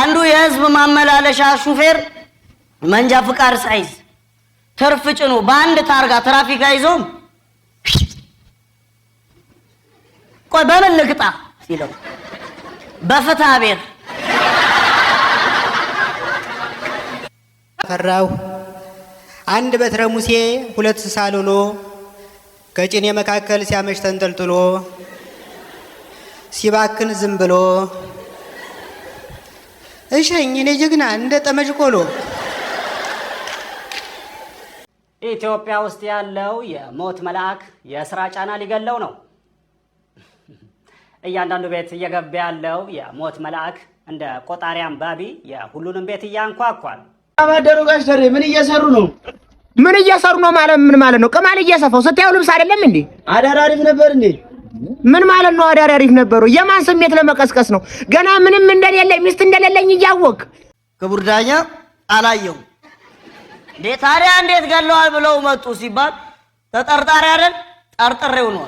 አንዱ የህዝብ ማመላለሻ ሹፌር መንጃ ፍቃድ ሳይዝ ትርፍ ጭኖ በአንድ ታርጋ ትራፊክ አይዞም ቆይ በምን ልግጣ ሲለው በፍትሐ ብሔር ፈራው አንድ በትረ ሙሴ ሁለት ሳሎሎ ከጭኔ መካከል ሲያመሽ ተንጠልጥሎ ሲባክን ዝም ብሎ እሸኝ እኔ ጀግና እንደ ጠመጅ ቆሎ። ኢትዮጵያ ውስጥ ያለው የሞት መልአክ የስራ ጫና ሊገለው ነው። እያንዳንዱ ቤት እየገባ ያለው የሞት መልአክ እንደ ቆጣሪ አንባቢ የሁሉንም ቤት እያንኳኳል። አባደሩ ጋሽ ተሬ ምን እየሰሩ ነው? ምን እየሰሩ ነው ማለት ምን ማለት ነው? ቅማል እየሰፋው ስታየው ልብስ አይደለም እንዴ? አዳር አሪፍ ነበር እንዴ? ምን ማለት ነው? አዳር አሪፍ ነበሩ። የማን ስሜት ለመቀስቀስ ነው? ገና ምንም እንደሌለኝ ሚስት እንደሌለኝ እያወቅ ክቡር ዳኛ አላየው እንዴ ታዲያ እንዴት ገለዋል ብለው መጡ ሲባል ተጠርጣሪ አይደል ጠርጥሬው ነው።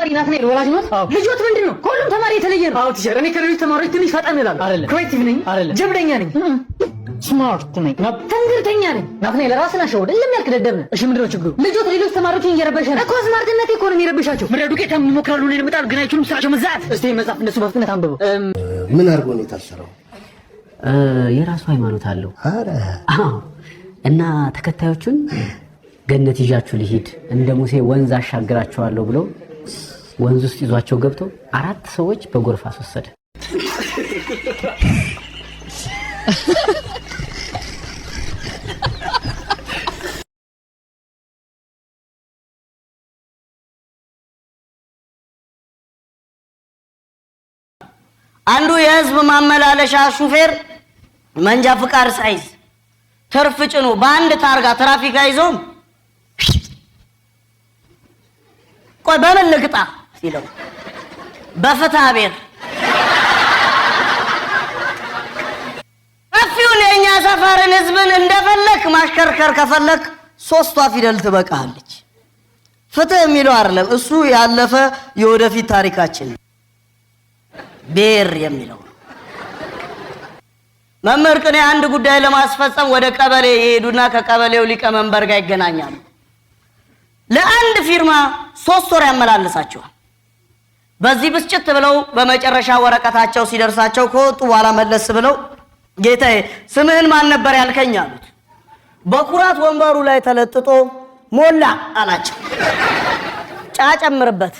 ሪናት ነው ወላጅ ነው ልጆት ምንድነው? ሁሉም ተማሪ የተለየ ነው። አዎ ቲቸር እኔ ከሌሎች ተማሪዎች ትንሽ ፈጣን እላለሁ አይደል? ክሬቲቭ ነኝ አይደል? ጀብደኛ ነኝ ስማርት ነኝ ተንግርተኛ ነኝ ናፍኔ ለራስና ሸውድ ለሚያልክ ደደብ ነህ። እሺ ምንድነው ችግሩ? ልጆት ሌሎች ተማሪዎችን እየረበሸ ነው እኮ ስማርትነቴ እኮ ነው የሚረብሻቸው። ምረዱ ጌታም ይሞክራሉ ነው ለምጣል ግን አይችሉም ስራቸው መዛት። እስቲ መጻፍ እንደሱ በፍጥነት አንብበው። ምን አድርጎ ነው የታሰረው? የራሱ ሃይማኖት አለው። አረ አዎ እና ተከታዮቹን ገነት ይዣችሁ ልሂድ እንደ ሙሴ ወንዝ አሻግራቸዋለሁ ብሎ ወንዝ ውስጥ ይዟቸው ገብቶ 4 ሰዎች በጎርፍ አስወሰደ። አንዱ የህዝብ ማመላለሻ ሹፌር መንጃ ፍቃድ ሳይዝ ትርፍ ጭኖ በአንድ ታርጋ ትራፊክ አይዞም ቆይ በምን ልግጣ ሲለው በፍትሐ ብሔር አፊውን የኛ ሰፈርን ህዝብን እንደፈለክ ማሽከርከር ከፈለክ 3ቷ ፊደል ትበቃለች። ፍትህ የሚለው አይደለም እሱ ያለፈ የወደፊት ታሪካችን ብሔር የሚለው መምህር ቅኔ አንድ ጉዳይ ለማስፈጸም ወደ ቀበሌ ይሄዱና ከቀበሌው ሊቀመንበር ጋር ይገናኛሉ። ለአንድ ፊርማ 3 ወር ያመላልሳቸዋል። በዚህ ብስጭት ብለው በመጨረሻ ወረቀታቸው ሲደርሳቸው ከወጡ በኋላ መለስ ብለው ጌታዬ ስምህን ማን ነበር ያልከኝ አሉት። በኩራት ወንበሩ ላይ ተለጥጦ ሞላ አላቸው። ጫጨምርበት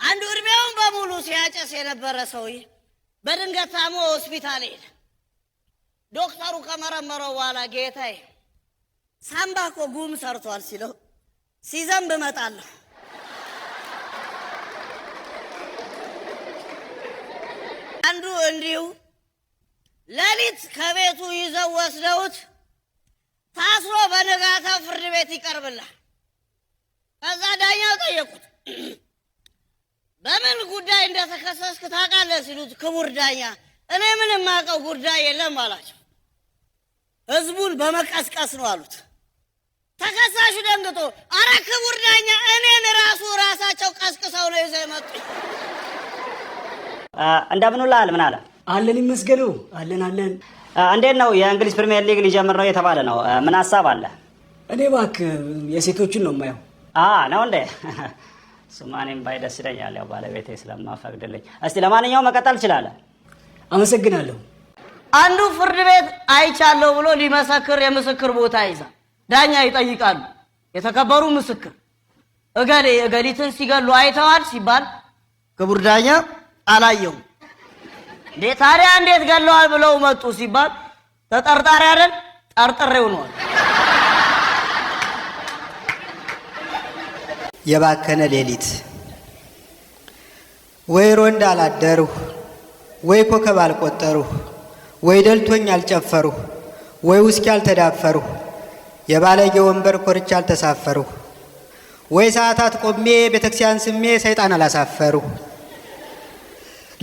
አንዱ እድሜውን በሙሉ ሲያጨስ የነበረ ሰውዬ በድንገት ታሞ ሆስፒታል ሄደ። ዶክተሩ ከመረመረው በኋላ ጌታዬ ሳምባ እኮ ጉም ሰርቷል ሲለው ሲዘንብ እመጣለሁ። አንዱ እንዲሁ ሌሊት ከቤቱ ይዘው ወስደውት ታስሮ በነጋታው ፍርድ ቤት ይቀርብላል። ከዛ ዳኛው ጠየቁት በምን ጉዳይ እንደተከሰስክ ታውቃለህ ሲሉት ክቡር ዳኛ እኔ ምንም የማውቀው ጉዳይ የለም አላቸው። ህዝቡን በመቀስቀስ ነው አሉት። ተከሳሹ ደንግጦ አረ ክቡር ዳኛ እኔን ራሳቸው ቀስቅሰው ነው ይዘው የመጡኝ። እንደምን ውለሃል? ምን አለ? አለን ይመስገነው አለን። እንዴት ነው የእንግሊዝ ፕሪሚየር ሊግ ሊጀምር ነው የተባለ ነው። ምን ሐሳብ አለ? እኔ እባክህ የሴቶችን ነው የማየው። ነው እንዴ? ሱማኔም ባይ ደስ ይለኛል ያው ባለቤቴ ስለማፈቅድልኝ። እስቲ ለማንኛውም መቀጠል ትችላለህ። አመሰግናለሁ። አንዱ ፍርድ ቤት አይቻለሁ ብሎ ሊመሰክር የምስክር ቦታ ይዛል። ዳኛ ይጠይቃሉ። የተከበሩ ምስክር እገሌ እገሊትን ሲገሉ አይተዋል ሲባል ክቡር ዳኛ አላየው እንዴ ታዲያ እንዴት ገለዋል ብለው መጡ ሲባል ተጠርጣሪ አይደል ጠርጥሬው ነው። የባከነ ሌሊት ወይ ሮንድ አላደሩ ወይ ኮከብ አልቆጠሩ ወይ ደልቶኝ አልጨፈሩ ወይ ውስኪ አልተዳፈሩ የባለጌ ወንበር ኮርቻ አልተሳፈሩ ወይ ሰዓታት ቆሜ ቤተክርስቲያን ስሜ ሰይጣን አላሳፈሩ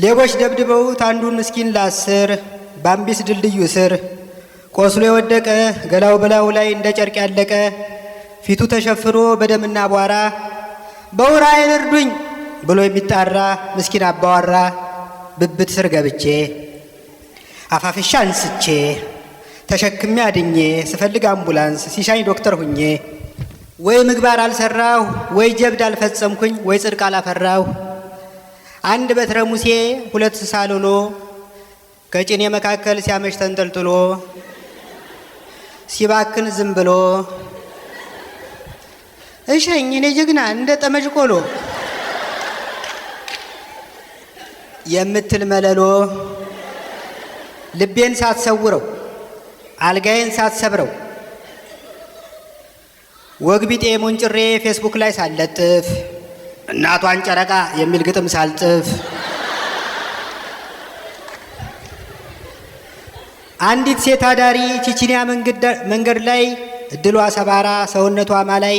ሌቦች ደብድበውት አንዱን ምስኪን ላስር ባምቢስ ድልድዩ ስር ቆስሎ የወደቀ ገላው በላዩ ላይ እንደ ጨርቅ ያለቀ ፊቱ ተሸፍኖ በደምና አቧራ በውራይን እርዱኝ ብሎ የሚጣራ ምስኪን አባወራ ብብት ስር ገብቼ አፋፍሻ አንስቼ ተሸክሜ አድኜ ስፈልግ አምቡላንስ ሲሻኝ ዶክተር ሁኜ ወይ ምግባር አልሰራሁ ወይ ጀብድ አልፈጸምኩኝ ወይ ጽድቅ አላፈራሁ አንድ በትረ ሙሴ ሁለት ሳሎሎ ከጭኔ መካከል ሲያመሽ ተንጠልጥሎ ሲባክን ዝም ብሎ እሸኝ እኔ ጀግና እንደ ጠመጅ ቆሎ የምትል መለሎ ልቤን ሳትሰውረው አልጋዬን ሳትሰብረው ወግቢጤ ሞንጭሬ ፌስቡክ ላይ ሳለጥፍ እናቷን ጨረቃ የሚል ግጥም ሳልጥፍ አንዲት ሴት አዳሪ ቺቺኒያ መንገድ ላይ እድሏ ሰባራ ሰውነቷ ማላይ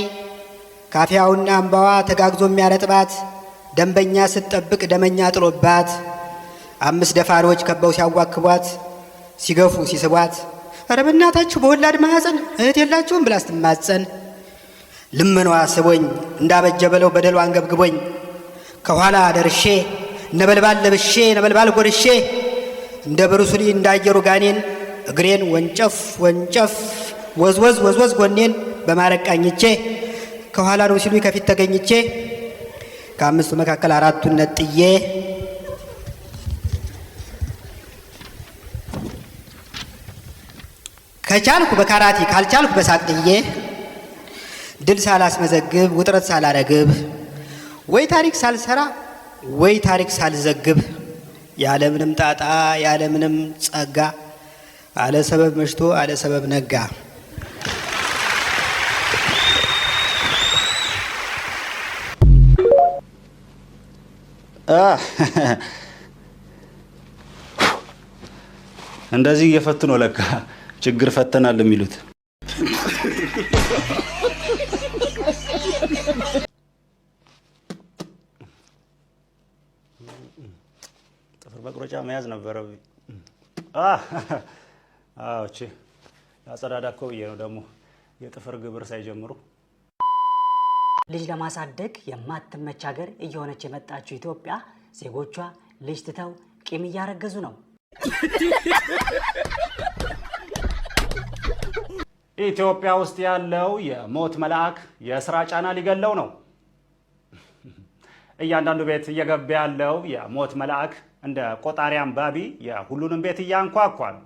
ካፊያውና አምባዋ ተጋግዞ የሚያረጥባት ደንበኛ ስትጠብቅ ደመኛ ጥሎባት 5 ደፋሪዎች ከበው ሲያዋክቧት ሲገፉ ሲስቧት ኧረ በእናታችሁ በወላድ ማህፀን እህት የላችሁም ብላ ስትማጸን ልመኗ ስቦኝ እንዳበጀ በለው በደሏ አንገብግቦኝ ከኋላ ደርሼ ነበልባል ለብሼ ነበልባል ጎርሼ እንደ ብሩስሊ እንዳየሩ ጋኔን እግሬን ወንጨፍ ወንጨፍ ወዝወዝ ወዝወዝ ጎኔን በማረቃኝቼ ከኋላ ነው ሲሉ ከፊት ተገኝቼ ከ5ቱ መካከል 4ቱን ነጥዬ ከቻልኩ በካራቲ ካልቻልኩ በሳቅዬ ድል ሳላስመዘግብ ውጥረት ሳላረግብ ወይ ታሪክ ሳልሰራ ወይ ታሪክ ሳልዘግብ ያለምንም ጣጣ ያለምንም ጸጋ አለ ሰበብ መሽቶ አለ ሰበብ ነጋ። እንደዚህ እየፈቱ ነው ለካ ችግር ፈተናል የሚሉት። ጥፍር መቁረጫ መያዝ ነበረብኝ። እቺ ያጸዳዳ እኮ ብዬ ነው ደግሞ የጥፍር ግብር ሳይጀምሩ። ልጅ ለማሳደግ የማትመች ሀገር እየሆነች የመጣችው ኢትዮጵያ ዜጎቿ ልጅ ትተው ቂም እያረገዙ ነው። ኢትዮጵያ ውስጥ ያለው የሞት መልአክ የስራ ጫና ሊገለው ነው። እያንዳንዱ ቤት እየገባ ያለው የሞት መልአክ እንደ ቆጣሪ አንባቢ የሁሉንም ቤት እያንኳኳ ነው።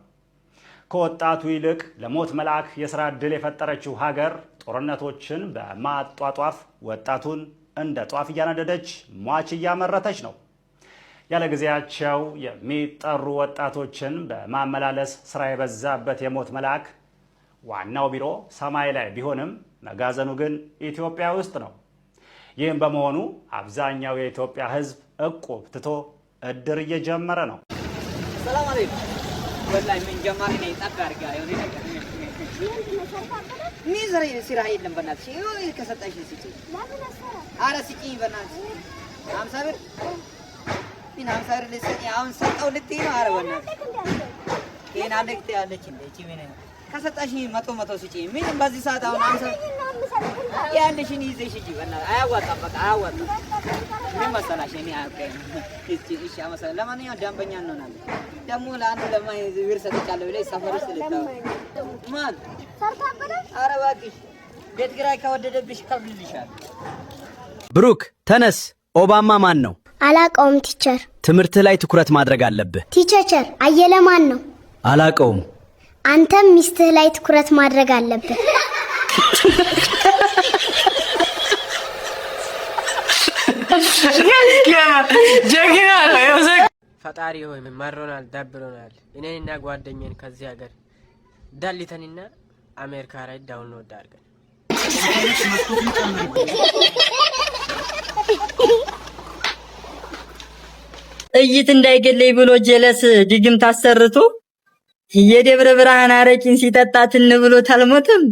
ከወጣቱ ይልቅ ለሞት መልአክ የስራ ዕድል የፈጠረችው ሀገር ጦርነቶችን በማጧጧፍ ወጣቱን እንደ ጧፍ እያነደደች ሟች እያመረተች ነው። ያለ ጊዜያቸው የሚጠሩ ወጣቶችን በማመላለስ ስራ የበዛበት የሞት መልአክ ዋናው ቢሮ ሰማይ ላይ ቢሆንም መጋዘኑ ግን ኢትዮጵያ ውስጥ ነው። ይህም በመሆኑ አብዛኛው የኢትዮጵያ ሕዝብ እቁብ ትቶ እድር እየጀመረ ነው። ሰላም አለይኩም። ወላሂ ምን ጀማሪ ነኝ ጠጋር ጋር የሆነ ነገር ሚዘሪ ሲራ የለም በእናትሽ ይሄ ከሰጣሽ ሲጪ አረ ሲጪ በእናትሽ 50 ብር ምን 50 ብር ልትሰጪ አሁን ሰጠው ልትይ ነው? አረ በእናትሽ ይሄን አንድ ክት ያለች እንደ እቺ ምን ከሰጣሽ 100 ሲጪ ምን በዚህ ሰዓት አሁን 50 ያለሽን ይዘሽ ሂጂ በእናትሽ አያዋጣም። በቃ አያዋጣም። ምን መሰላሽ እኔ አያውቅም እሺ አመሰግናለሁ። ለማንኛውም ደንበኛ እንሆናለን። ደግሞ ለአንድ ለማይ ብር ሰጥቻለሁ ብለሽ ሰፈር ውስጥ ልታው ማን ሰርታበለ? ኧረ እባክሽ ቤት ኪራይ ከወደደብሽ ከፍልልሻል። ብሩክ ተነስ። ኦባማ ማን ነው? አላቀውም ቲቸር። ትምህርት ላይ ትኩረት ማድረግ አለብህ። ቲቸር አየለ ማን ነው? አላቀውም። አንተም ሚስትህ ላይ ትኩረት ማድረግ አለብህ። ፈጣሪ ሆይ መሮናል፣ ደብሮናል። እኔንና ጓደኛዬን ከዚህ ሀገር ዳሊተንና አሜሪካ ላይ ዳውንሎድ አድርገን ጥይት እንዳይገለኝ ብሎ ጀለስ ድግም ታሰርቶ የደብረ ብርሃን አረቂን ሲጠጣ ትን ብሎ ታልሞተም።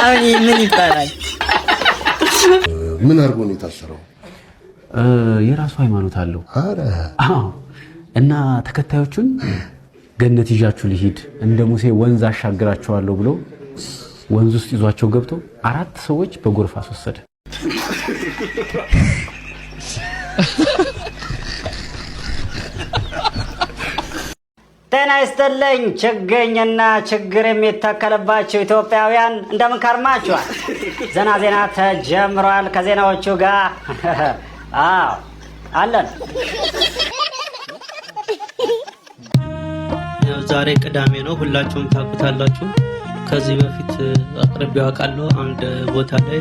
አሁን ምን ይባላል? ምን አርጎ ነው የታሰረው? የራሱ ሃይማኖት አለው። አዎ። እና ተከታዮቹን ገነት ይዣችሁ ልሂድ እንደ ሙሴ ወንዝ አሻግራቸዋለሁ ብሎ ወንዝ ውስጥ ይዟቸው ገብቶ 4 ሰዎች በጎርፍ አስወሰደ። ጤና ይስጥልኝ ችግኝና ችግር የሚተከልባቸው ኢትዮጵያውያን እንደምን ከርማችኋል? ዘና ዜና ተጀምሯል። ከዜናዎቹ ጋር አለን። ዛሬ ቅዳሜ ነው፣ ሁላችሁም ታውቁታላችሁ። ከዚህ በፊት አቅርቤው አውቃለሁ አንድ ቦታ ላይ።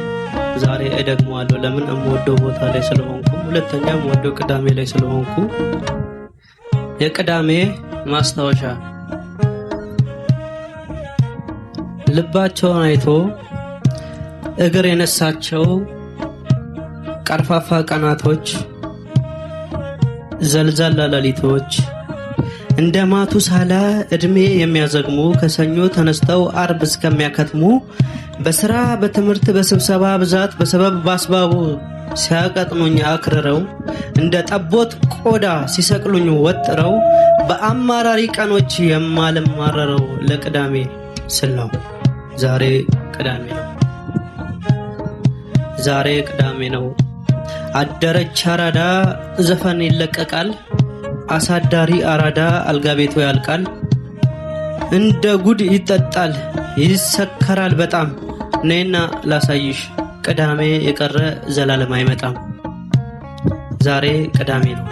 ዛሬ እደግመዋለሁ። ለምን የምወደው ቦታ ላይ ስለሆንኩ፣ ሁለተኛ የምወደው ቅዳሜ ላይ ስለሆንኩ። የቅዳሜ ማስታወሻ ልባቸውን አይቶ እግር የነሳቸው ቀርፋፋ ቀናቶች፣ ዘልዛላ ሌሊቶች እንደ ማቱሳላ እድሜ የሚያዘግሙ ከሰኞ ተነስተው አርብ እስከሚያከትሙ በስራ በትምህርት በስብሰባ ብዛት በሰበብ ባስባቡ ሲያቀጥኑኝ አክርረው እንደ ጠቦት ቆዳ ሲሰቅሉኝ ወጥረው በአማራሪ ቀኖች የማልማረረው ለቅዳሜ ስል ነው። ዛሬ ቅዳሜ ነው። ዛሬ ቅዳሜ ነው። አደረች አራዳ ዘፈን ይለቀቃል። አሳዳሪ አራዳ አልጋ ቤቱ ያልቃል። እንደ ጉድ ይጠጣል ይሰከራል በጣም። ነይና ላሳይሽ ቅዳሜ የቀረ ዘላለም አይመጣም። ዛሬ ቅዳሜ ነው።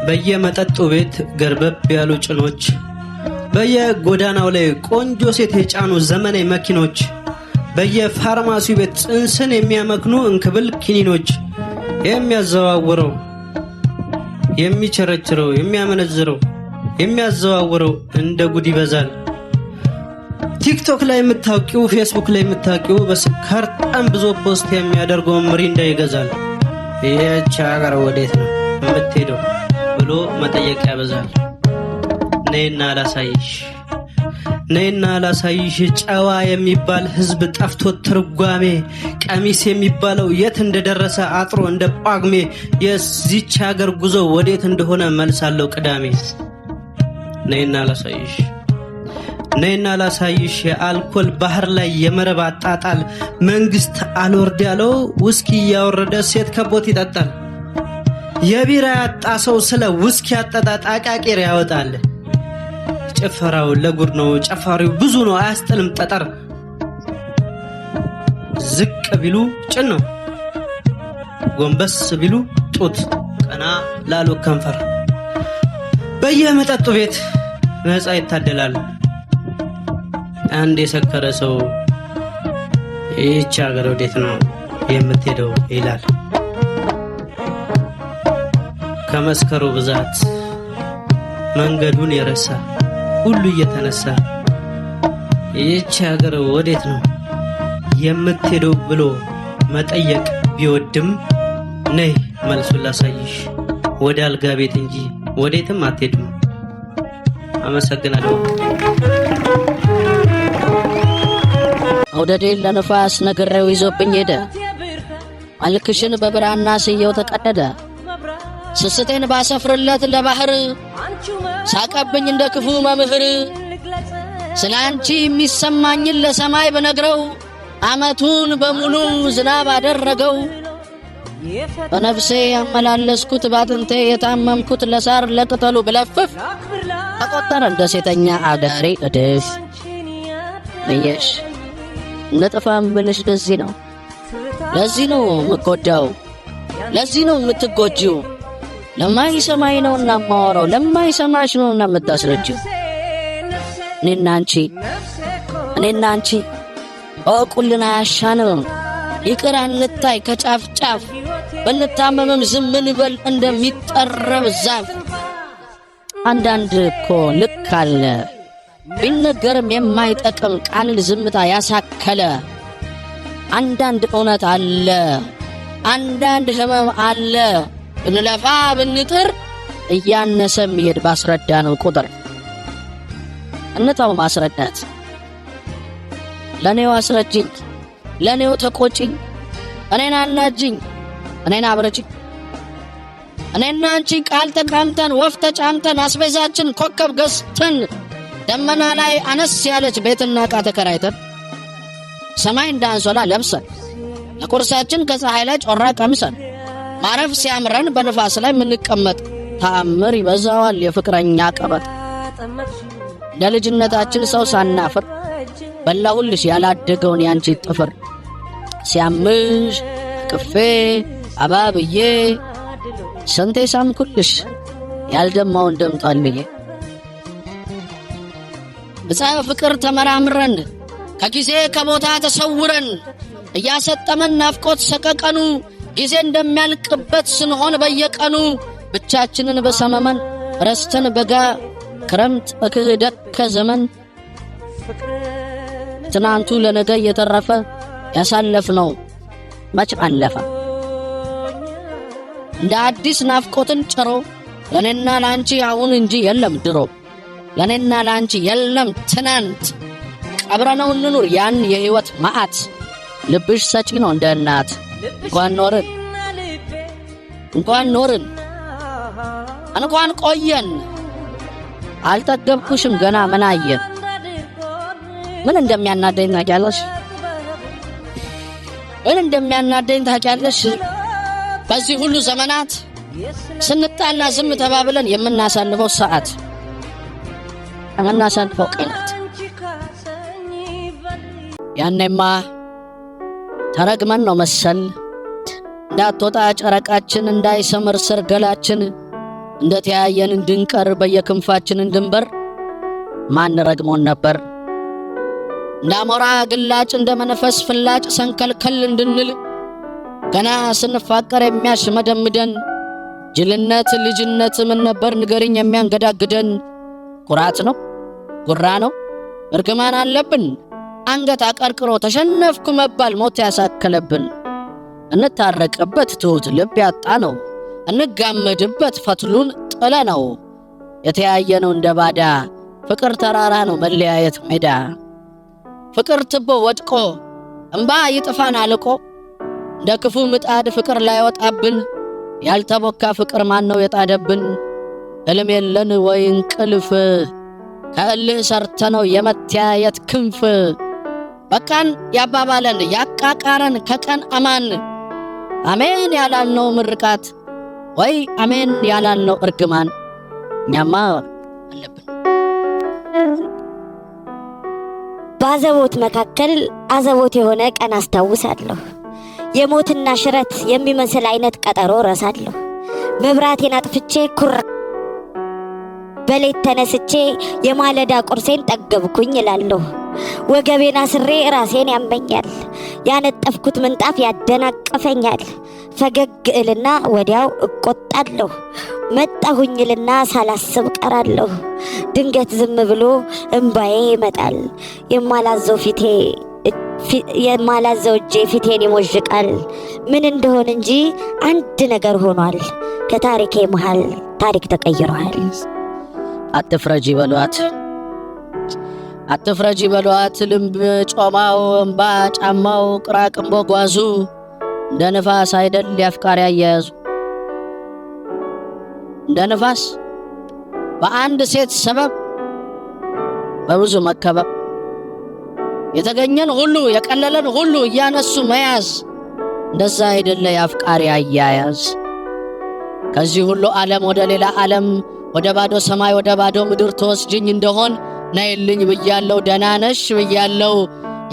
በየመጠጡ ቤት ገርበብ ያሉ ጭኖች፣ በየጎዳናው ላይ ቆንጆ ሴት የጫኑ ዘመናዊ መኪኖች፣ በየፋርማሲው ቤት ጽንስን የሚያመክኑ እንክብል ኪኒኖች የሚያዘዋውረው የሚቸረችረው የሚያመነዝረው የሚያዘዋውረው እንደ ጉድ ይበዛል። ቲክቶክ ላይ የምታውቂው ፌስቡክ ላይ የምታውቂው በስካር ብዙ ፖስት የሚያደርገው ምሪንዳ ይገዛል። ይህች ሀገር ወዴት ነው የምትሄደው ብሎ መጠየቅ ያበዛል። ነይና ላሳይሽ፣ ነይና ላሳይሽ ጨዋ የሚባል ህዝብ ጠፍቶ ትርጓሜ፣ ቀሚስ የሚባለው የት እንደደረሰ አጥሮ እንደ ጳጉሜ፣ የዚች ሀገር ጉዞ ወዴት እንደሆነ መልሳለው ቅዳሜ። ነይና ላሳይሽ፣ ነይና ላሳይሽ የአልኮል ባህር ላይ የመረብ አጣጣል፣ መንግስት አልወርድ ያለው ውስኪ እያወረደ ሴት ከቦት ይጠጣል። የቢራ ያጣ ሰው ስለ ውስኪ አጠጣጥ አቃቂር ያወጣል። ጭፈራው ለጉድ ነው፣ ጨፋሪው ብዙ ነው አያስጥልም ጠጠር። ዝቅ ቢሉ ጭን ነው፣ ጎንበስ ቢሉ ጡት፣ ቀና ላሉ ከንፈር። በየመጠጡ ቤት ነፃ ይታደላል። አንድ የሰከረ ሰው ይህች ሀገር ወዴት ነው የምትሄደው ይላል። ከመስከሩ ብዛት መንገዱን የረሳ ሁሉ እየተነሳ ይህች ሀገር ወዴት ነው የምትሄደው ብሎ መጠየቅ ቢወድም ነይ መልሱን ላሳይሽ፣ ወደ አልጋ ቤት እንጂ ወዴትም አትሄድም። አመሰግናለሁ። አውደዴን ለነፋስ ነግሬው ይዞብኝ ሄደ። መልክሽን በብራና ስየው ተቀደደ። ስስቴን ባሰፍርለት ለባህር ሳቀብኝ እንደ ክፉ መምህር። ስላንቺ የሚሰማኝን ለሰማይ በነግረው አመቱን በሙሉ ዝናብ አደረገው። በነፍሴ ያመላለስኩት ባጥንቴ የታመምኩት ለሳር ለቅጠሉ ብለፍፍ ተቆጠረ እንደ ሴተኛ አዳሪ እድፍ ብዬሽ ለጥፋም ብልሽ ለዚህ ነው የምጎዳው፣ ለዚህ ነው የምትጎጂው። ለማይሰማኝ ነውና ማወራው፣ ለማይሰማሽ ነውና የምታስረጂው። እኔና አንቺ እቁልን አያሻንም። ይቅር አንታይ ከጫፍ ጫፍ፣ ብንታመምም ዝም እንበል እንደሚጠረብ ዛፍ። አንዳንድ እኮ ልክ አለ ቢነገርም የማይጠቅም ቃልን ዝምታ ያሳከለ። አንዳንድ እውነት አለ፣ አንዳንድ ህመም አለ። ብንለፋ ብንጥር እያነሰ የሚሄድ ባስረዳ ነው ቁጥር። እንታው ማስረዳት። ለኔው አስረጅኝ፣ ለኔው ተቆጭኝ፣ እኔን አናጅኝ፣ እኔን አብረጅኝ። እኔና አንቺ ቃል ተቃምተን ወፍ ተጫምተን አስቤዛችን ኮከብ ገዝተን ደመና ላይ አነስ ያለች ቤትና ዕቃ ተከራይተን ሰማይ እንዳንሶላ ለብሰን ለቁርሳችን ከፀሐይ ላይ ጮራ ቀምሰን ማረፍ ሲያምረን በንፋስ ላይ ምንቀመጥ ተአምር ይበዛዋል የፍቅረኛ ቀበጥ ለልጅነታችን ሰው ሳናፍር በላሁልሽ ያላደገውን ያንቺ ጥፍር ሲያምሽ ቅፌ አባብዬ ስንቴ ሳምኩልሽ ያልደማውን ደምጧል ብዬ በፀሐይ ፍቅር ተመራምረን ከጊዜ ከቦታ ተሰውረን እያሰጠመን ናፍቆት ሰቀቀኑ ጊዜ እንደሚያልቅበት ስንሆን በየቀኑ ብቻችንን በሰመመን ረስተን በጋ ክረምት በክህደት ከዘመን ትናንቱ ለነገ የተረፈ ያሳለፍነው መች አለፈ እንደ አዲስ ናፍቆትን ጭሮ ለኔና ላንቺ አሁን እንጂ የለም ድሮ ለኔና ላንቺ የለም ትናንት ቀብረነው እንኑር ያን የህይወት ማአት ልብሽ ሰጪ ነው እንደ እናት እንኳን ኖርን እንኳን ቆየን አልጠገብኩሽም ገና ምናየን ምን እንደሚያናደኝ ታውቂያለሽ በዚህ ሁሉ ዘመናት ስንጣላ ዝም ተባብለን የምናሳልፈው ሰዓት የምናሳልፈው ቀናት ያኔማ ተረግመን ነው መሰል እንዳትወጣ ጨረቃችን እንዳይሰምር ሰርገላችን እንደተያየን እንድንቀር በየክንፋችን እንድንበር ማን ረግሞን ነበር እንዳሞራ ግላጭ እንደመነፈስ ፍላጭ ሰንከልከል እንድንል ገና ስንፋቀር የሚያሽመደምደን ጅልነት ልጅነት ምን ነበር ንገሪኝ የሚያንገዳግደን ኩራት ነው ጉራ ነው እርግማን አለብን አንገት አቀርቅሮ ተሸነፍኩ መባል ሞት ያሳከለብን እንታረቅበት ትሁት ልብ ያጣ ነው እንጋመድበት ፈትሉን ጥለ ነው የተያየነው እንደባዳ ፍቅር ተራራ ነው መለያየት ሜዳ ፍቅር ትቦ ወድቆ እንባ ይጥፋን አልቆ እንደ ክፉ ምጣድ ፍቅር ላይ ወጣብን ያልተቦካ ፍቅር ማን ነው የጣደብን ህልም የለን ወይ እንቅልፍ ከእልህ ሰርተነው የመተያየት ክንፍ በቃን ያባባለን ያቃቃረን ከቀን አማን አሜን ያላልነው ምርቃት ወይ አሜን ያላልነው እርግማን እኛማ አለብን ባዘቦት መካከል አዘቦት የሆነ ቀን አስታውሳለሁ የሞትና ሽረት የሚመስል አይነት ቀጠሮ ረሳለሁ መብራቴን አጥፍቼ ኩር በሌት ተነስቼ የማለዳ ቁርሴን ጠገብኩኝ እላለሁ ወገቤና ስሬ ራሴን ያመኛል ያነጠፍኩት ምንጣፍ ያደናቀፈኛል ፈገግ እልና ወዲያው እቆጣለሁ መጣሁኝልና ሳላስብ ቀራለሁ ድንገት ዝም ብሎ እንባዬ ይመጣል የማላዘው እጄ ፊቴን ይሞዥቃል ምን እንደሆነ እንጂ አንድ ነገር ሆኗል ከታሪኬ መሃል ታሪክ ተቀይሯል አትፍረጂ በሏት ልምብ ጮማው እንባ ጫማው ቅራቅንቦ ጓዙ እንደ ንፋስ አይደል ያፍቃሪ አያያዙ እንደ ንፋስ በአንድ ሴት ሰበብ በብዙ መከበብ የተገኘን ሁሉ የቀለለን ሁሉ እያነሱ መያዝ እንደዛ አይደለ ያፍቃሪ አያያዝ ከዚህ ሁሉ ዓለም ወደ ሌላ ዓለም ወደ ባዶ ሰማይ ወደ ባዶ ምድር ተወስጅኝ እንደሆን ነይልኝ ብያለው ደናነሽ ብያለው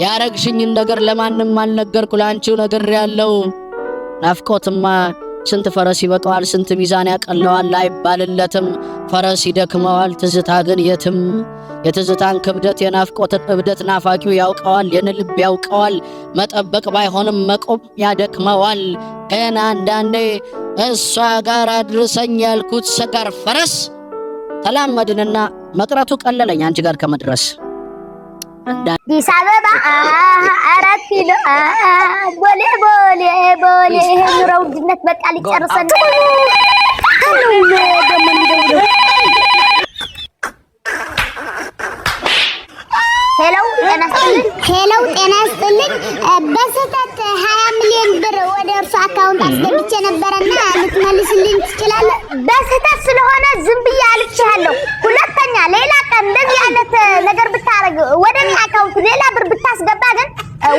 ያረግሽኝ ነገር ለማንም አልነገርኩ ላንቺው ነገር ያለው ናፍቆትማ ስንት ፈረስ ይበቃዋል ስንት ሚዛን ያቀለዋል አይባልለትም ፈረስ ይደክመዋል ትዝታ ግን የትም የትዝታን ክብደት የናፍቆትን እብደት ናፋቂው ያውቀዋል የልብ ያውቀዋል መጠበቅ ባይሆንም መቆም ያደክመዋል ገና አንዳንዴ እሷ ጋር አድርሰኝ ያልኩት ሰጋር ፈረስ ተላመድንና መቅረቱ ቀለለኝ አንቺ ጋር ከመድረስ አዲስ አበባ አራት ኪሎ ቦሌ ቦሌ ቦሌ ኑሮ ውድነት በቃ ሊጨርሰን ሄሎ ጤና ይስጥልኝ በስህተት 20 ሚሊዮን ብር ወደ እርሱ አካውንት አስገብቼ ነበርና ልትመልስልኝ ትችላለህ? በስህተት ስለሆነ ዝም ብዬ አልችሃለሁ። ሁለተኛ ሌላ ቀን እንደዚህ አይነት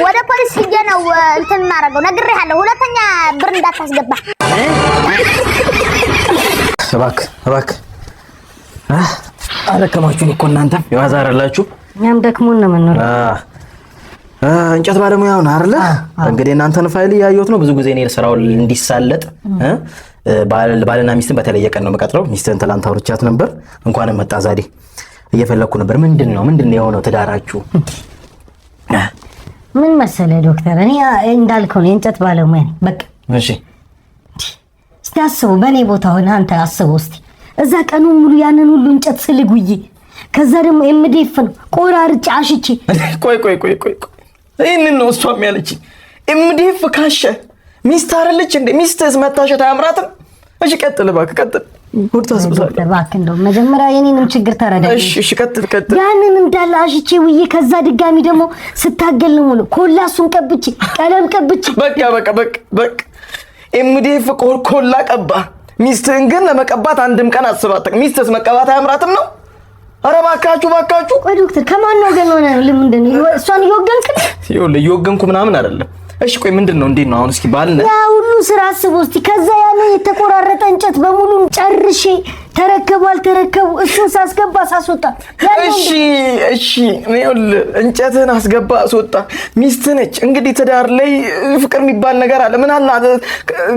ወደ ፖሊስ ሂጄ ነው እንትን ማረገው ነግሬሃለሁ። ሁለተኛ ብር እንዳታስገባ እባክህ አለከማችሁኝ እኮ እናንተ የዋዛ አይደላችሁ። እኛም ደክሞን ነው የምንኖረው። እንጨት ባለሙያው ነው አይደለ? እንግዲህ እናንተን ፋይል እያየሁት ነው። ብዙ ጊዜ እኔ ስራው እንዲሳለጥ ባልና ሚስትን በተለየ ቀን ነው የምቀጥረው። ሚስትን ትላንት አውርቻት ነበር። እንኳንም መጣ ዛሬ እየፈለኩ ነበር። ምንድነው የሆነው ትዳራችሁ? ምን መሰለህ ዶክተር፣ እኔ እንዳልከው ነው የእንጨት ባለሙያ ነኝ። በቃ እሺ፣ እስቲ አስበው፣ በእኔ ቦታ ሆነ አንተ አስበው እስቲ። እዛ ቀኑን ሙሉ ያንን ሁሉ እንጨት ስልጉዬ፣ ከዛ ደግሞ ኤምዲኤፍ ነው ቆራርጬ አሽቼ። ቆይ ይሄንን ነው እሷም ያለችኝ። ኤምዲኤፍ ካሸ ሚስት አይደለች እንዴ? ሚስትስ መታሸት አያምራትም? እሺ ቀጥል እባክህ ቀጥል። እባክህ እንደው መጀመሪያ የኔንም ችግር ተረዳኝ። እሺ ቀጥል። ያንን እንዳለ አሽቼ ውዬ ከዛ ድጋሚ ደግሞ ስታገል ነው ሙሉ ኮላሱን ቀብቼ ቀለም ቀብቼ። በቃ ኤምዲኤፍ ኮላ ቀባ። ሚስትህን ግን ለመቀባት አንድም ቀን አስባትም። ሚስትስ መቀባት አያምራትም ነው? ኧረ እባካችሁ። ቆይ ዶክተር ከማን ነው ገና ሆነ? ለምንድን ነው እሷን እየወገንክ? እየወገንኩ ምናምን አይደለም። እሺ ቆይ ምንድነው? እንዴት ነው አሁን? እስኪ ባልና ያ ሁሉ ስራ አስበው እስቲ። ከዛ ያለው የተቆራረጠ እንጨት በሙሉ ጨርሼ ተረከቡ እሱን ሳስገባ ሳስወጣ። እሺ እንጨትን አስገባ አስወጣ። ሚስት ነች እንግዲህ። ትዳር ላይ ፍቅር የሚባል ነገር አለ። ምን አለ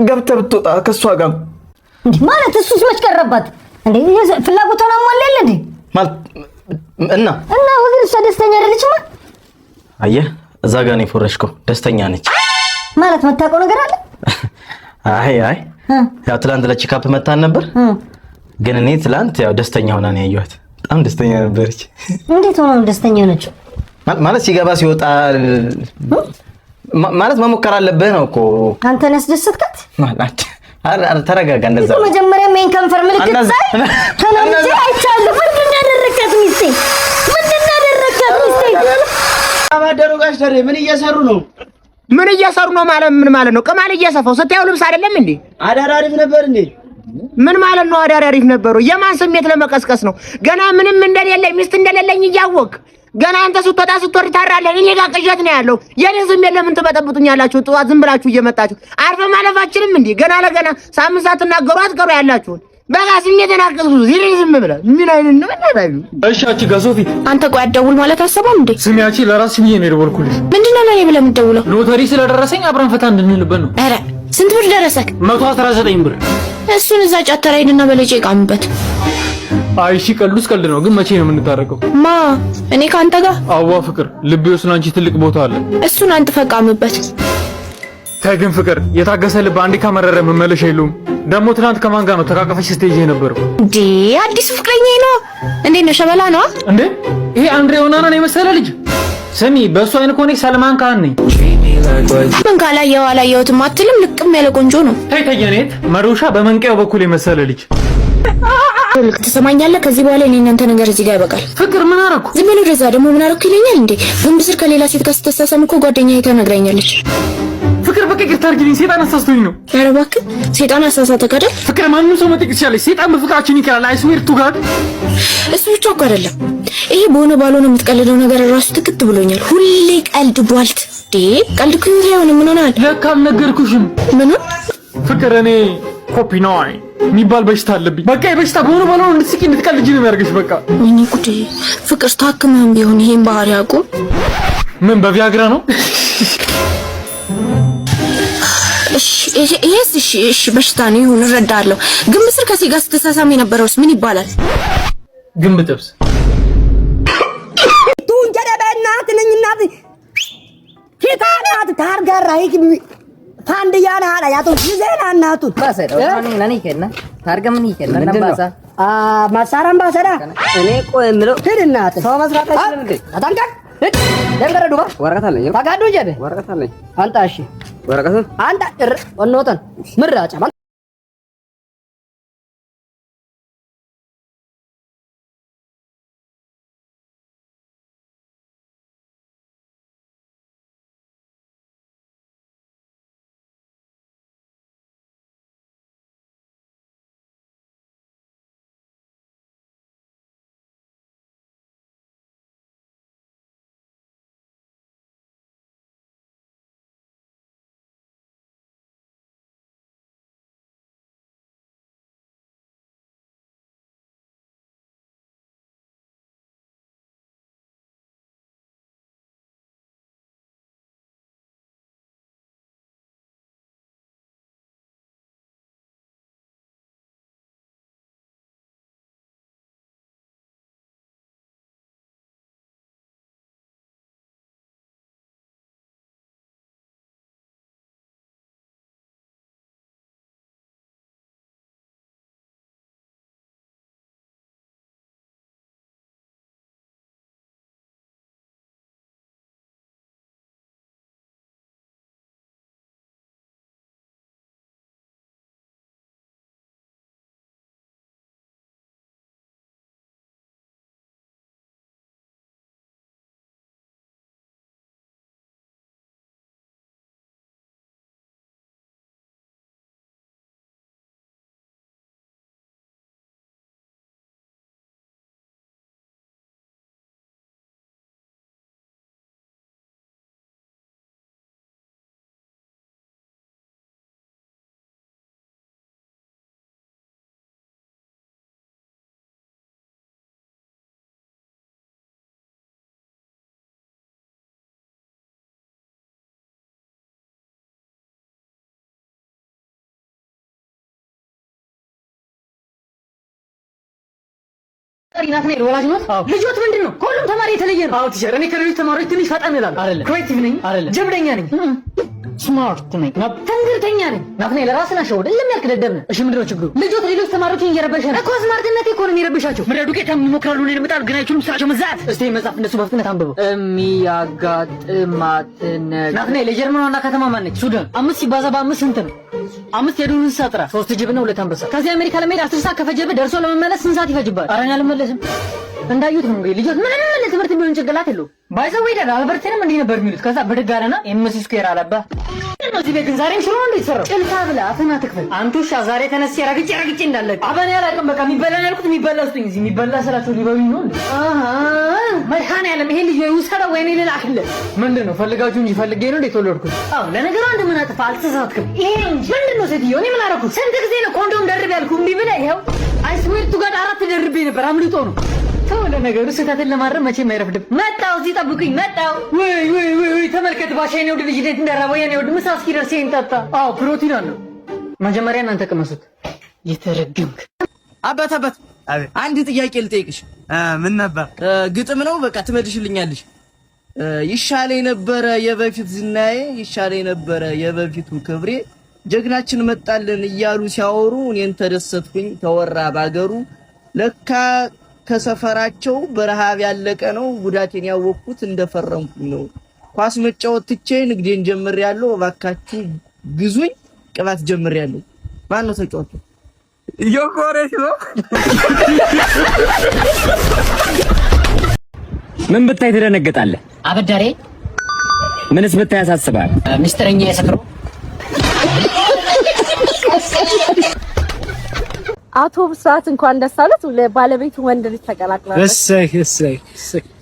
ገብተህ ብትወጣ ከሷ ጋር እንዴ? ማለት እሱስ መች ቀረባት እንዴ? ፍላጎቷን አሟላል እንዴ? ማለት እና ወግን እሷ ደስተኛ አይደለችማ። አየህ እዛ ጋር ነው የፎረሽከው። ደስተኛ ነች ማለት መታውቀው ነገር አለ። አይ ያው ትላንት ለቼክአፕ መጣን ነበር፣ ግን እኔ ትላንት ያው ደስተኛ ሆና ነው ያየኋት። በጣም ደስተኛ ነበረች። እንዴት ሆነ ደስተኛ ነች? ማለት ሲገባ ሲወጣ ማለት መሞከር አለብህ ነው እኮ። አንተ ነስ ደስተካት ማለት ተረጋጋ። እንደዛ መጀመሪያ ሜን ከንፈር ምልክት ሳይ ተናንጂ አይቻለሁ። ምንድን ያደረካት ሚስቴ? አባደሩ ጋሽ ተሬ ምን እየሰሩ ነው? ምን እየሰሩ ነው ማለት ምን ማለት ነው? ቅማል እየሰፋው ስታየው ልብስ አይደለም እንዴ? አዳር አሪፍ ነበር እንዴ? ምን ማለት ነው? አዳር አሪፍ ነበሩ። የማን ስሜት ለመቀስቀስ ነው? ገና ምንም እንደሌለኝ ሚስት እንደሌለኝ እያወቅ ገና አንተ ስትወጣ ስትወርድ ታራለህ። እኔ ጋር ቅዠት ነው ያለው። የኔ ስሜት ለምን ትበጠብጡኛላችሁ? ጥዋት ዝም ብላችሁ እየመጣችሁ አርፈ ማለፋችንም እንዴ? ገና ለገና ሳምንት ሳትናገሩ አትቀሩ ያላችሁን በጋ ስሜትን አቅሱ ዝም ብለህ ምን አይነት ነው እናታዩ? እሺ አቺ ጋር ሶፊ አንተ ቆይ አትደውል ማለት አሰበም እንዴ? ስሚ አቺ ለራስሽ ብዬ ነው የደወልኩልሽ። ምንድነው ለኔ ብለህ የምትደውለው? ሎተሪ ስለደረሰኝ አብረን ፈታ እንድንልበት ነው። ኧረ ስንት ብር ደረሰክ? 119 ብር። እሱን እዛ ጫተራ ሄድና በለጨ ቃምበት። አይ እሺ ቀልዱስ ቀልድ ነው፣ ግን መቼ ነው የምንታረቀው? ማ እኔ ካንተ ጋር? አዋ ፍቅር ልቤ ውስጥ አንቺ ትልቅ ቦታ አለ። እሱን አንተ ፈቃምበት። ታይ ግን ፍቅር የታገሰ ልብ አንዴ ካመረረ መመለሻ የለውም። ደግሞ ትናንት ከማን ጋር ነው ተቃቀፈሽ ስቴጅ የነበረው? እንዴ አዲስ ፍቅረኛ ነው እንዴ? ነው ሸበላ ነው እንዴ? ይሄ አንድሬ ኦናናን የመሰለ ልጅ። ስሚ በእሱ አይነት ኮኔ ሰልማን ካህን ነኝ። ምን ካላየው አላየሁትም አትልም? ልቅም ያለ ቆንጆ ነው። ታይ ተየኔት መዶሻ በመንቀያው በኩል የመሰለ ልጅ። ትሰማኛለህ? ከዚህ በኋላ እኔ እናንተ ነገር እዚህ ጋር ይበቃል። ፍቅር ምን አደረኩ? ዝም ብሎ ደዛ ደግሞ ምን አደረኩ ይለኛል እንዴ? ወንድ ስር ከሌላ ሴት ጋር ስትሳሳም እኮ ጓደኛዬ ተነግራኛለች። ፍቅር በቃ ይቅርታ አድርጊልኝ፣ ሴጣን አሳስቶኝ ነው። ኧረ እባክህ ሴጣን አሳሳተህ አይደል? ፍቅር ማንም ሰው መጠየቅ ይችላል። ሴጣን በፍቅራችን ይከራል። አይ ስዌር ቱ ጋድ። እሱ ብቻ እኮ አይደለም፣ ይሄ በሆነ ባልሆነ የምትቀልደው ነገር ራሱ ትክት ብሎኛል። ሁሌ ቀልድ ቧልት። ቀልድ እኮ ይሁን ምን ሆናል? ለካ አልነገርኩሽም። ምን ፍቅር እኔ ኮፒ ኖይ የሚባል በሽታ አለብኝ። በቃ የበሽታ በሆነ ባልሆነ እንድትስቂ እንድትቀልጂ ነው የሚያደርግሽ። በቃ ወይኔ ጉዴ! ፍቅር ታክመህም ቢሆን ይሄን ባህሪ አቁም። ምን በቪያግራ ነው? እሺ በሽታ ነው ይሁን እረዳለሁ። ግን ምስር ከሴት ጋር ስትሳሳም የነበረውስ ምን ይባላል? ግንብ ጥብስ ቱንጀደ በእናት ነኝ እናት ኪታናት ታርጋራ ይግቢ ታንዲያና ሀላ ያቶ ጊዜና እናቱ ባሰራ ነኝ ከና ታርጋ ምን ይከና ነባሳ ማሳራም ባሰራ እኔ ቆይ የምለው ሂድናት ሰው መስራት አይችልም እንዴ? አታንቀቅ ደንገረ ዱባ ወረቀት አለኝ ታጋዱ ጀደ ወረቀት አለኝ አንተ እሺ ወረቀት አንተ ወኖተን ምራጫ ናትናኤል ወላጅ ነው? ልጆት ምንድነው? ሁሉም ተማሪ የተለየ ነው። አዎ ቲቸር፣ እኔ ከሌሎች ተማሪዎች ትንሽ ፈጠን እላለሁ። አይደለም ክሬቲቭ ነኝ፣ አይደለም ጀብደኛ ነኝ፣ ስማርት ነኝ፣ ተንግርተኛ ነኝ። ናትናኤል ራስን አሸወደ ለሚያልክ ደደብ ነህ። እሺ ምንድነው ችግሩ? ልጆት ሌሎች ተማሪዎችን እየረበሸ ነው እኮ። ስማርትነቴ እኮ ነው የሚረብሻቸው። ምድረ ዱቄታም ይሞክራሉ ነው ይመጣሉ፣ ግን አይችሉም ስራቸው መዛት። እስቲ መጽሐፍ እንደሱ በፍጥነት አንብበው። የሚያጋጥማት ነገር ናትናኤል የጀርመን ዋና ከተማ ማን ነች? ሱዳን። 5 ሲባዛ በ5 ስንት ነው? 5 የዱር እንስሳ ጥራ። 3 ጅብና 2 አንበሳ። ከዚህ አሜሪካ ለመሄድ 10 ሰዓት ከፈጀብህ ደርሶ ለመመለስ ስንት ሰዓት ይፈጅባል? ኧረ እኔ አልመለስም። እንዳዩት ነው እንግዲህ ልጆት ምንም ትምህርት ቢሆን ጭንቅላት የለውም። ባይዘው ይደል አልበርትንም እንዲህ ነበር የሚሉት። ከዛ ብድግ አለና ኤምሲ ስኩዌር አለባ ነው። እዚህ ቤት ግን ዛሬም ሽሮ ነው የተሰራው። ጭልታ ብላ አፈና ትክፈል። አንቱሻ ዛሬ ተነስ ረግጬ እንዳለቅ አበኔ አላውቅም። በቃ የሚበላ ነው ያልኩት። የሚበላ ስጡኝ። እዚህ የሚበላ ስላቸው ሊበሉኝ ነው። መድኃኒዓለም ይሄ ልጅ ይውሰደው ወይኔ ልላክልህ። ምንድን ነው ፈልጋችሁ እንጂ ፈልጌ ነው እንደ ተወለድኩት። አዎ ለነገሩ አንድ ምን አጥፋ አልተሳሳትክም። ይሄ እንጂ ምንድን ነው ሴትዮ? እኔ ምን አደረኩት? ስንት ጊዜ ነው ኮንዶም ደርብ ያልኩህ እምቢ ብለህ ይኸው አይስዌር ቱ ጋር 4 ደርቤ ነበር። አምልጦ ነው። ተው ለነገሩ ስህተትን ለማረም መቼም አይረፍድም። መጣው እዚህ ጠብቁኝ። መጣው። ወይ ተመልከት ባሻ የኔ ወድ ልጅ እንዴት እንደራበው የኔ ወድ ምሳ እስኪደርስ እንጠጣ። አዎ ፕሮቲን አለው። መጀመሪያ እናንተ ቅመሱት። የተረገምክ አባት አንድ ጥያቄ ልጠይቅሽ። ምን ነበር? ግጥም ነው በቃ ትመልሽልኛለሽ። ይሻለ የነበረ የበፊት ዝናዬ፣ ይሻለ የነበረ የበፊቱ ክብሬ፣ ጀግናችን መጣልን እያሉ ሲያወሩ እኔን ተደሰትኩኝ ተወራ ባገሩ። ለካ ከሰፈራቸው በረሃብ ያለቀ ነው ጉዳቴን ያወቅኩት እንደፈረምኩኝ ነው። ኳስ መጫወት ትቼ ንግዴን ጀምሬያለሁ። እባካችሁ ግዙኝ ቅባት ጀምሬያለሁ። ማን ነው ተጫወቱ? ዮኮሬሽ ነው። ምን ብታይ ትደነግጣለህ? አበዳሬ። ምንስ ብታይ ያሳስባል? ሚስጥረኛ የሰክሮ አውቶቡስ ሰዓት እንኳን ደስ አለት። ባለቤቱ ወንድ ልጅ ተቀላቅላለች። እሰይ።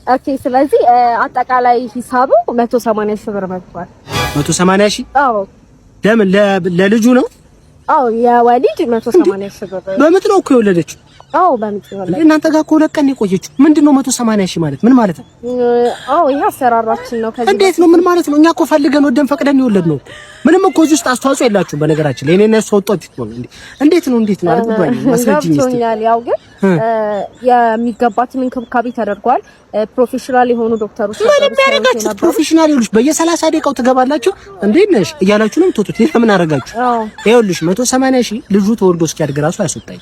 ኦኬ። ስለዚህ አጠቃላይ ሂሳቡ 180 ሺህ ብር መጥቷል። 180 ሺህ? አዎ። ለምን ለልጁ ነው? አዎ የወሊድ 180 ሺህ ብር። በምጥ ነው እኮ የወለደችው? አዎ በምጥ ነው። እናንተ ጋር እኮ 2 ቀን የቆየችው ምንድነው 180 ሺህ ማለት ምን ማለት ነው? አዎ ይሄ አሰራራችን ነው። ከዚህ እንዴት ነው ምን ማለት ነው? እኛ እኮ ፈልገን ወደን ፈቅደን የወለድነው ምንም እኮ እዚህ ውስጥ አስተዋጽኦ የላችሁም። በነገራችን ላይ እኔና እሱ ወጣት ነው እንዴ? እንዴት ነው አልገባኝም። ማስረጃኝ እስቲ። ያው ግን የሚገባትን እንክብካቤ ተደርጓል። ፕሮፌሽናል የሆኑ ዶክተሮች ምንም ያደርጋችሁ ፕሮፌሽናል ይሉሽ በየ30 ደቂቃው ትገባላችሁ እንዴት ነሽ እያላችሁ ነው የምትወጡት። ለምን አደረጋችሁ? ይኸውልሽ 180 ሺህ ልጁ ተወልዶ እስኪያድግ ራሱ አያስወጣኝ።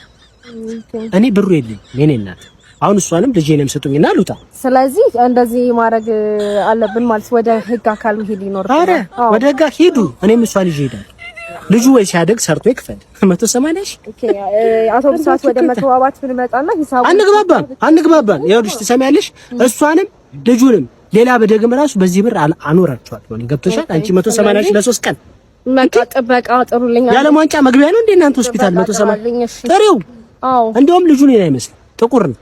እኔ ብሩ የለኝ የኔ እናት። አሁን እሷንም ልጄንም ስጡኝና ልውጣ። ስለዚህ እንደዚህ ማድረግ አለብን ማለት ወደ ህግ አካል ሄድ ይኖርታል። አረ ወደ ህግ ሄዱ። እኔም እሷ ልጅ ሄዳል። ልጁ ወይ ሲያደግ ሰርቶ ይክፈል 180 ሺህ። ኦኬ አውቶቡስ ሰዓት ወደ መተዋባት ብንመጣና ሂሳቡ አንግባባን። ይኸውልሽ ትሰሚያለሽ፣ እሷንም ልጁንም ሌላ በደግም ራሱ በዚህ ብር አኖራቸዋል። ወን ገብቶሻል? አንቺ 180 ሺህ ለ3 ቀን ጥበቃ ጥሩልኝ። ያለ ዋንጫ መግቢያ ነው እንዴ እናንተ ሆስፒታል 180 ጥሪው? አዎ እንደውም ልጁ እኔን አይመስልም ጥቁር ነው።